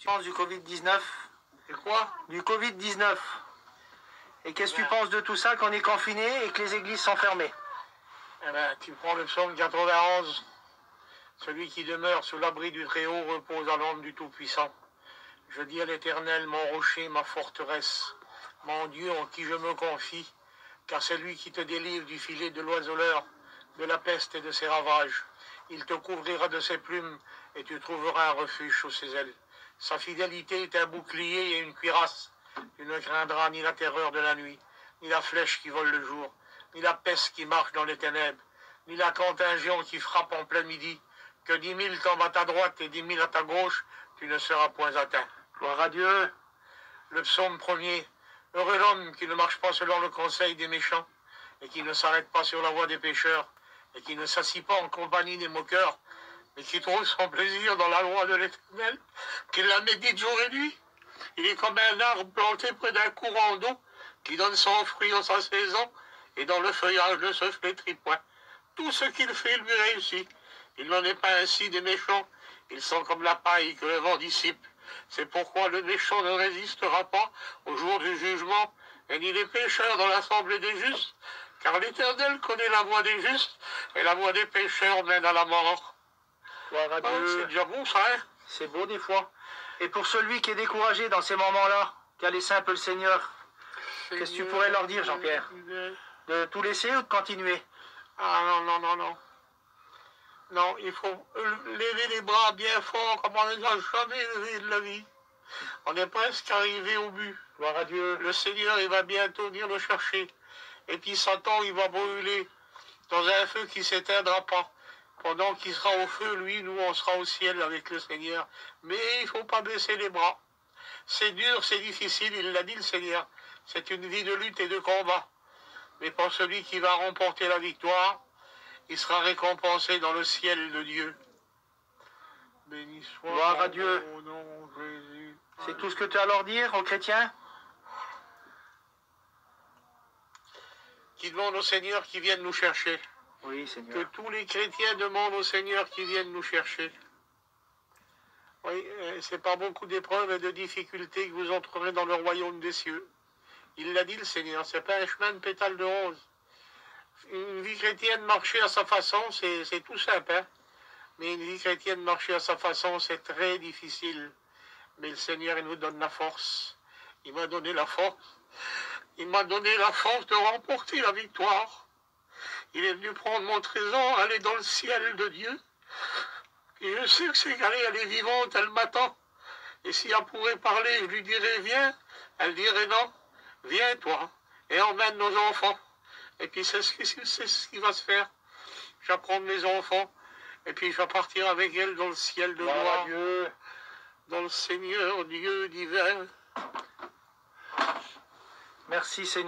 tu penses du Covid-19? De quoi? Du Covid-19. Et qu'est-ce que tu penses de tout ça, qu'on est confiné et que les églises sont fermées? Eh ben, tu prends le psaume 91. Celui qui demeure sous l'abri du Très-Haut repose à l'ombre du Tout-Puissant. Je dis à l'Éternel, mon rocher, ma forteresse, mon Dieu en qui je me confie, car c'est lui qui te délivre du filet de l'oiseleur, de la peste et de ses ravages. Il te couvrira de ses plumes et tu trouveras un refuge sous ses ailes. Sa fidélité est un bouclier et une cuirasse. Tu ne craindras ni la terreur de la nuit, ni la flèche qui vole le jour, ni la peste qui marche dans les ténèbres, ni la contagion qui frappe en plein midi. Que 10 000 tombent à ta droite et 10 000 à ta gauche, tu ne seras point atteint. Gloire à Dieu. Le psaume 1er. Heureux l'homme qui ne marche pas selon le conseil des méchants, et qui ne s'arrête pas sur la voie des pécheurs, et qui ne s'assit pas en compagnie des moqueurs, mais qui trouve son plaisir dans la loi de l'Éternel, qu'il la médite jour et nuit. Il est comme un arbre planté près d'un courant d'eau, qui donne son fruit en sa saison, et dans le feuillage ne se flétrit point. Tout ce qu'il fait lui réussit. Il n'en est pas ainsi des méchants. Ils sont comme la paille que le vent dissipe. C'est pourquoi le méchant ne résistera pas au jour du jugement, et ni les pécheurs dans l'assemblée des justes, car l'Éternel connaît la voie des justes, et la voie des pécheurs mène à la mort. Gloire à Dieu. C'est déjà bon ça, hein? C'est beau des fois. Et pour celui qui est découragé dans ces moments-là, qui a laissé un peu le Seigneur, qu'est-ce que tu pourrais leur dire, Jean-Pierre? De tout laisser ou de continuer? Ah non, non, non, non. Non, il faut lever les bras bien fort comme on ne les a jamais levés de la vie. On est presque arrivé au but. Gloire à Dieu. Le Seigneur, il va bientôt venir le chercher. Et puis Satan, il va brûler dans un feu qui ne s'éteindra pas. Pendant qu'il sera au feu, lui, nous, on sera au ciel avec le Seigneur. Mais il ne faut pas baisser les bras. C'est dur, c'est difficile, il l'a dit le Seigneur. C'est une vie de lutte et de combat. Mais pour celui qui va remporter la victoire, il sera récompensé dans le ciel de Dieu. Béni soit Gloire à Dieu. au nom de Jésus. C'est tout ce que tu as à leur dire aux chrétiens? Qui demande au Seigneur qui vienne nous chercher. Oui, Que Seigneur. tous les chrétiens demandent au Seigneur qui vienne nous chercher. Oui, c'est pas beaucoup d'épreuves et de difficultés que vous entrerez dans le royaume des cieux. Il l'a dit le Seigneur, c'est pas un chemin de pétales de rose. Une vie chrétienne marcher à sa façon, c'est tout simple, hein? Mais une vie chrétienne marcher à sa façon, c'est très difficile. Mais le Seigneur, il nous donne la force. Il m'a donné la force. Il m'a donné la force de remporter la victoire. Il est venu prendre mon trésor, aller dans le ciel de Dieu. Et je sais que c'est qu'elle est vivante, elle m'attend. Et si elle pourrait parler, je lui dirais viens. Elle dirait non, viens toi, et emmène nos enfants. Et puis c'est ce qui va se faire. Je vais prendre mes enfants, et puis je vais partir avec elle dans le ciel de Gloire à gloire, Dieu. dans le Seigneur Dieu divin. Merci, Seigneur.